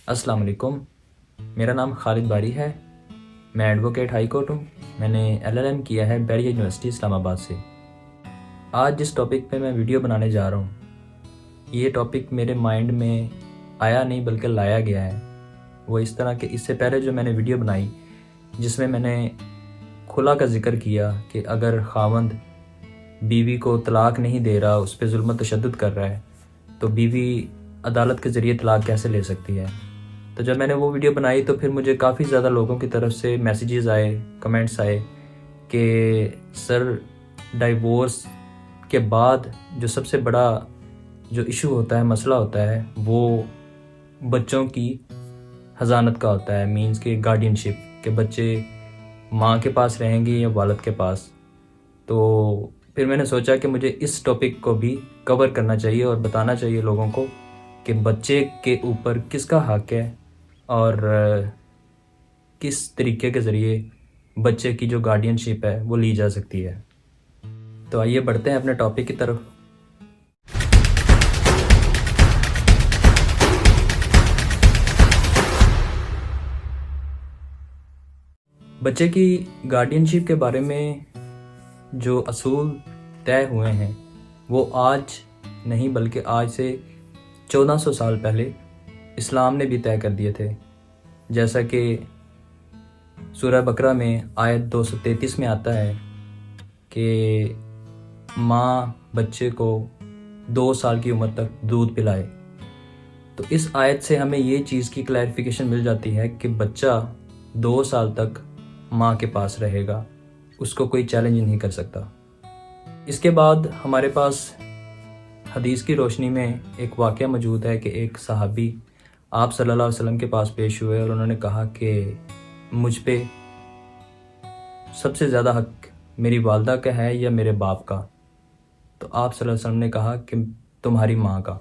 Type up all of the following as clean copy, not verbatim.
अस्सलाम वालेकुम। मेरा नाम खालिद बारी है। मैं एडवोकेट हाई कोर्ट हूँ। मैंने LLM किया है बैरियर यूनिवर्सिटी इस्लामाबाद से। आज जिस टॉपिक पे मैं वीडियो बनाने जा रहा हूँ, ये टॉपिक मेरे माइंड में आया नहीं बल्कि लाया गया है। वो इस तरह के इससे पहले जो मैंने वीडियो बनाई जिसमें मैंने खुला का जिक्र किया कि अगर खावंद बीवी को तलाक नहीं दे रहा, उस पर जुल्म तशद्दुद कर रहा है, तो बीवी अदालत के ज़रिए तलाक कैसे ले सकती है। तो जब मैंने वो वीडियो बनाई तो फिर मुझे काफ़ी ज़्यादा लोगों की तरफ से मैसेजेस आए, कमेंट्स आए कि सर, डाइवोर्स के बाद जो सबसे बड़ा जो इशू होता है, मसला होता है, वो बच्चों की हज़ानत का होता है। मींस के गार्डियनशिप के बच्चे माँ के पास रहेंगे या वालिद के पास। तो फिर मैंने सोचा कि मुझे इस टॉपिक को भी कवर करना चाहिए और बताना चाहिए लोगों को कि बच्चे के ऊपर किसका हक है और किस तरीके के ज़रिए बच्चे की जो गार्डियनशिप है वो ली जा सकती है। तो आइए बढ़ते हैं अपने टॉपिक की तरफ। बच्चे की गार्डियनशिप के बारे में जो असूल तय हुए हैं वो आज नहीं बल्कि आज से 1400 साल पहले इस्लाम ने भी तय कर दिए थे। जैसा कि सूरह बकरा में आयत 233 में आता है कि माँ बच्चे को 2 साल की उम्र तक दूध पिलाए। तो इस आयत से हमें ये चीज़ की क्लैरिफिकेशन मिल जाती है कि बच्चा 2 साल तक माँ के पास रहेगा, उसको कोई चैलेंज नहीं कर सकता। इसके बाद हमारे पास हदीस की रोशनी में एक वाक़या मौजूद है कि एक सहाबी आप सल्लल्लाहु अलैहि वसल्लम के पास पेश हुए और उन्होंने कहा कि मुझ पे सबसे ज़्यादा हक मेरी वालदा का है या मेरे बाप का। तो आप सल्लल्लाहु अलैहि वसल्लम ने कहा कि तुम्हारी माँ का।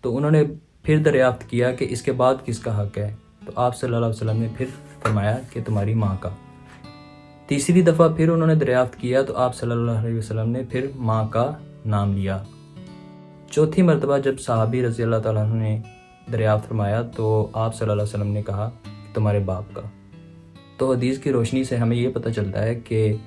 तो उन्होंने फिर दरियाफ्त किया कि इसके बाद किसका हक है। तो आप सल्लल्लाहु अलैहि वसल्लम ने फिर फरमाया कि तुम्हारी माँ का। तीसरी दफ़ा फिर उन्होंने दरियाफ्त किया तो आप सल्लल्लाहु अलैहि वसल्लम ने फिर माँ का नाम लिया। चौथी मरतबा जब सहाबी रज़ी अल्लाह ताला अन्हु ने दरियाफ्त फरमाया तो आप सल्लल्लाहु अलैहि वसल्लम ने कहा कि तुम्हारे बाप का। तो हदीस की रोशनी से हमें ये पता चलता है कि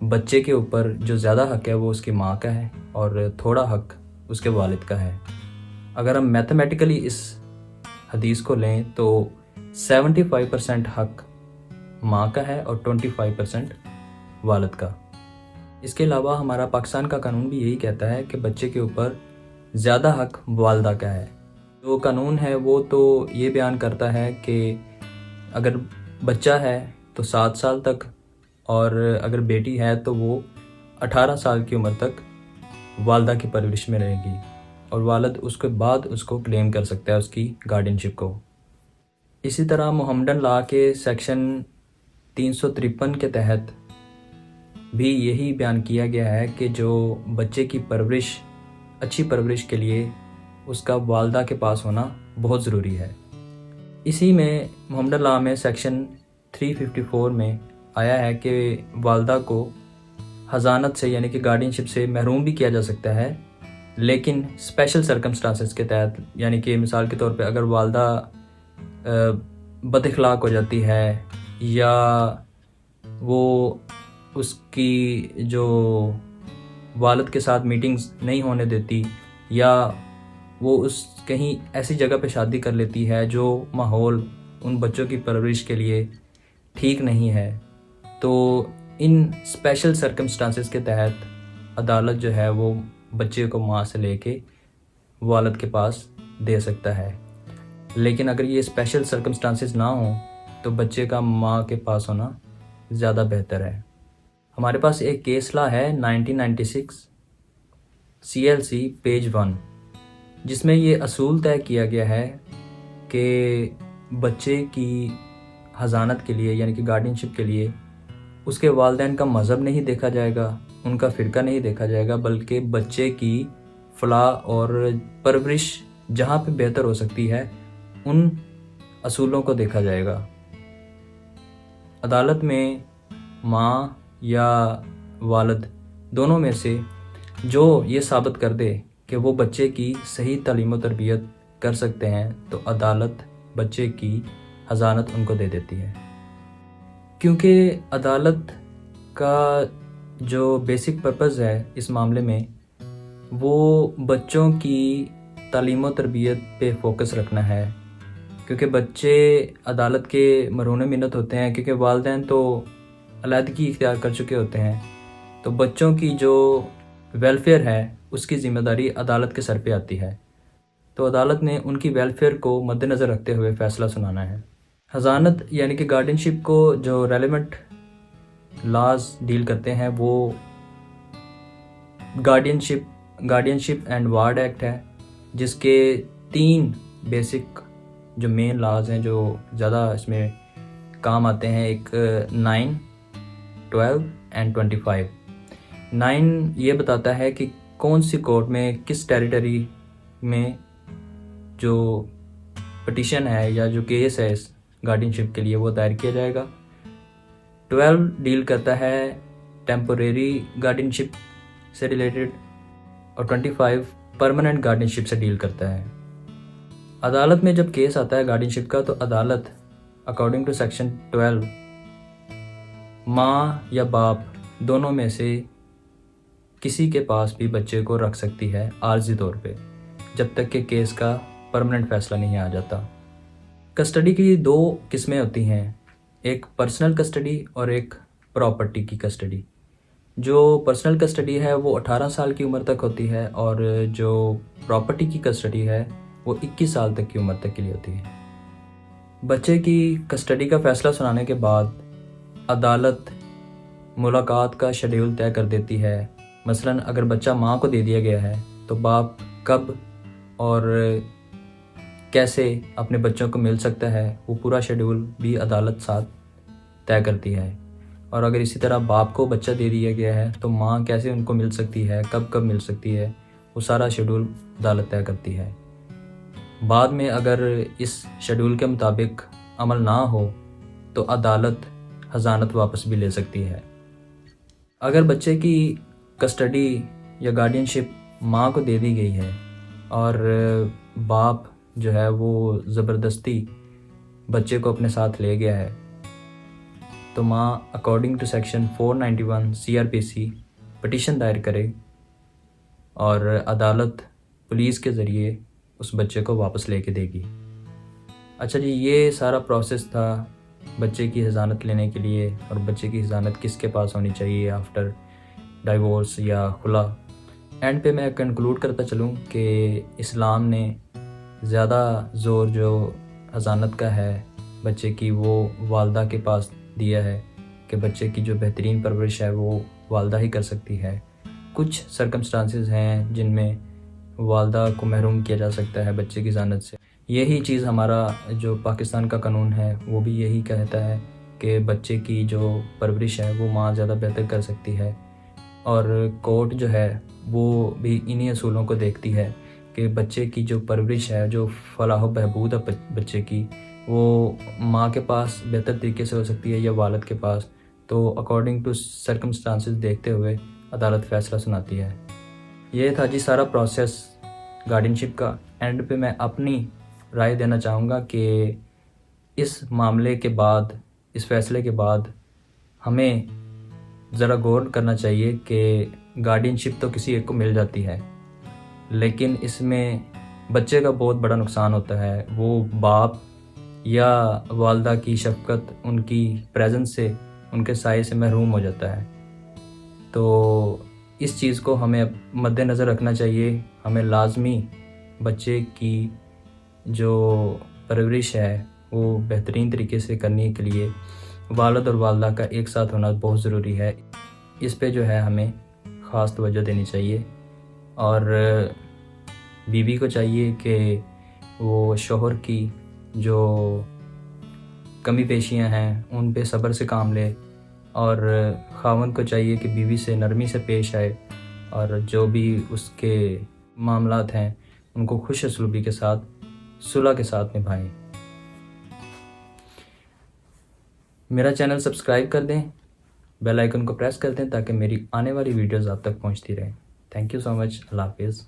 बच्चे के ऊपर जो ज़्यादा हक है वो उसकी माँ का है और थोड़ा हक उसके वालिद का है। अगर हम मैथमेटिकली इस हदीस को लें तो 75% हक माँ का है और 25% वालिद का। इसके अलावा हमारा पाकिस्तान का कानून भी यही कहता है कि बच्चे के ऊपर ज़्यादा हक वालदा का है। जो कानून है वो तो ये बयान करता है कि अगर बच्चा है तो 7 साल तक और अगर बेटी है तो वो 18 साल की उम्र तक वालदा की परवरिश में रहेगी और वालिद उसके बाद उसको क्लेम कर सकता है उसकी गार्डियनशिप को। इसी तरह मोहम्मडन लॉ के सेक्शन 353 के तहत भी यही बयान किया गया है कि जो बच्चे की परवरिश, अच्छी परवरिश के लिए उसका वालदा के पास होना बहुत ज़रूरी है। इसी में मोहम्मदन लॉ में सेक्शन 354 में आया है कि वालदा को हज़ानत से यानी कि गार्डियनशिप से महरूम भी किया जा सकता है, लेकिन स्पेशल सर्कमस्टांसेस के तहत। यानी कि मिसाल के तौर पे अगर वालदा बदअखलाक हो जाती है या वो उसकी जो वालिद के साथ मीटिंग्स नहीं होने देती या वो उस कहीं ऐसी जगह पे शादी कर लेती है जो माहौल उन बच्चों की परवरिश के लिए ठीक नहीं है, तो इन स्पेशल सर्कमस्टांसेस के तहत अदालत जो है वो बच्चे को माँ से लेके वालिद के पास दे सकता है। लेकिन अगर ये स्पेशल सर्कमस्टांसेस ना हो तो बच्चे का माँ के पास होना ज़्यादा बेहतर है। हमारे पास एक केस लॉ है 1996 CLC पेज 1, जिसमें ये असूल तय किया गया है कि बच्चे की हज़ानत के लिए यानी कि गार्डियनशिप के लिए उसके वालिदैन का मज़हब नहीं देखा जाएगा, उनका फ़िरका नहीं देखा जाएगा, बल्कि बच्चे की फलाह और परवरिश जहाँ पे बेहतर हो सकती है उन असूलों को देखा जाएगा। अदालत में माँ या वालिद दोनों में से जो ये साबित कर दे कि वो बच्चे की सही तालीम और तरबियत कर सकते हैं तो अदालत بچے کی حضانت ان کو دے دیتی ہے، کیونکہ عدالت کا جو بیسک پرپز ہے اس معاملے میں وہ بچوں کی تعلیم و تربیت پہ فوکس رکھنا ہے، کیونکہ بچے عدالت کے مرہون منت ہوتے ہیں، کیونکہ والدین تو علیحدگی اختیار کر چکے ہوتے ہیں، تو بچوں کی جو ویلفیئر ہے اس کی ذمہ داری عدالت کے سر پہ آتی ہے، تو عدالت نے ان کی ویلفیئر کو مد نظر رکھتے ہوئے فیصلہ سنانا ہے۔ حضانت یعنی کہ گارڈینشپ کو جو ریلیونٹ لاز ڈیل کرتے ہیں وہ گارڈینشپ اینڈ وارڈ ایکٹ ہے، جس کے 3 بیسک جو مین لاز ہیں جو زیادہ اس میں کام آتے ہیں، ایک 9، 12 اینڈ 25۔ 9 یہ بتاتا ہے کہ کون سی کورٹ میں کس ٹیریٹری میں جو پٹیشن ہے یا جو کیس ہے اس گارڈینشپ کے لیے وہ دائر کیا جائے گا۔ 12 ڈیل کرتا ہے ٹیمپوریری گارڈینشپ سے ریلیٹڈ، اور 25 پرماننٹ گارڈینشپ سے ڈیل کرتا ہے۔ عدالت میں جب کیس آتا ہے گارڈینشپ کا تو عدالت اکارڈنگ ٹو سیکشن 12 ماں یا باپ دونوں میں سے کسی کے پاس بھی بچے کو رکھ سکتی ہے عارضی طور پہ، جب تک کہ کیس کا پرماننٹ فیصلہ نہیں آ جاتا۔ کسٹڈی کی 2 قسمیں ہوتی ہیں، ایک پرسنل کسٹڈی اور ایک پراپرٹی کی کسٹڈی۔ جو پرسنل کسٹڈی ہے وہ 18 سال کی عمر تک ہوتی ہے، اور جو پراپرٹی کی کسٹڈی ہے وہ 21 سال تک کی عمر تک کے لیے ہوتی ہے۔ بچے کی کسٹڈی کا فیصلہ سنانے کے بعد عدالت ملاقات کا شیڈیول طے کر دیتی ہے۔ مثلاً اگر بچہ ماں کو دے دیا گیا ہے تو باپ کب اور کیسے اپنے بچوں کو مل سکتا ہے، وہ پورا شیڈیول بھی عدالت ساتھ طے کرتی ہے۔ اور اگر اسی طرح باپ کو بچہ دے دیا گیا ہے تو ماں کیسے ان کو مل سکتی ہے، کب کب مل سکتی ہے، وہ سارا شیڈول عدالت طے کرتی ہے۔ بعد میں اگر اس شیڈول کے مطابق عمل نہ ہو تو عدالت حضانت واپس بھی لے سکتی ہے۔ اگر بچے کی کسٹڈی یا گارڈینشپ ماں کو دے دی گئی ہے اور باپ جو ہے وہ زبردستی بچے کو اپنے ساتھ لے گیا ہے تو ماں according to section 491 CRPC petition دائر کرے اور عدالت پولیس کے ذریعے اس بچے کو واپس لے کے دے گی۔ اچھا جی، یہ سارا پروسیس تھا بچے کی حضانت لینے کے لیے، اور بچے کی حضانت کس کے پاس ہونی چاہیے آفٹر ڈائیورس یا خلا۔ اینڈ پہ میں کنکلوڈ کرتا چلوں کہ اسلام نے زیادہ زور جو حضانت کا ہے بچے کی وہ والدہ کے پاس دیا ہے، کہ بچے کی جو بہترین پرورش ہے وہ والدہ ہی کر سکتی ہے۔ کچھ سرکمسٹانسز ہیں جن میں والدہ کو محروم کیا جا سکتا ہے بچے کی حضانت سے۔ یہی چیز ہمارا جو پاکستان کا قانون ہے وہ بھی یہی کہتا ہے کہ بچے کی جو پرورش ہے وہ ماں زیادہ بہتر کر سکتی ہے، اور کورٹ جو ہے وہ بھی انہی اصولوں کو دیکھتی ہے کہ بچے کی جو پرورش ہے، جو فلاح و بہبود ہے بچے کی، وہ ماں کے پاس بہتر طریقے سے ہو سکتی ہے یا والد کے پاس۔ تو اکارڈنگ ٹو سرکمسٹانسز دیکھتے ہوئے عدالت فیصلہ سناتی ہے۔ یہ تھا جی سارا پروسیس گارڈینشپ کا۔ اینڈ پہ میں اپنی رائے دینا چاہوں گا کہ اس معاملے کے بعد، اس فیصلے کے بعد ہمیں ذرا غور کرنا چاہیے کہ گارڈینشپ تو کسی ایک کو مل جاتی ہے، لیکن اس میں بچے کا بہت بڑا نقصان ہوتا ہے۔ وہ باپ یا والدہ کی شفقت، ان کی پریزنس سے، ان کے سائے سے محروم ہو جاتا ہے۔ تو اس چیز کو ہمیں مد نظر رکھنا چاہیے۔ ہمیں لازمی بچے کی جو پرورش ہے وہ بہترین طریقے سے کرنے کے لیے والد اور والدہ کا ایک ساتھ ہونا بہت ضروری ہے۔ اس پہ جو ہے ہمیں خاص توجہ دینی چاہیے، اور بیوی کو چاہیے کہ وہ شوہر کی جو کمی پیشیاں ہیں ان پہ صبر سے کام لے، اور خاوند کو چاہیے کہ بیوی سے نرمی سے پیش آئے، اور جو بھی اس کے معاملات ہیں ان کو خوش اسلوبی کے ساتھ، صلح کے ساتھ نبھائیں۔ میرا چینل سبسکرائب کر دیں، بیل آئیکن کو پریس کر دیں تاکہ میری آنے والی ویڈیوز آپ تک پہنچتی رہیں۔ تھینک یو سو مچ۔ اللہ حافظ۔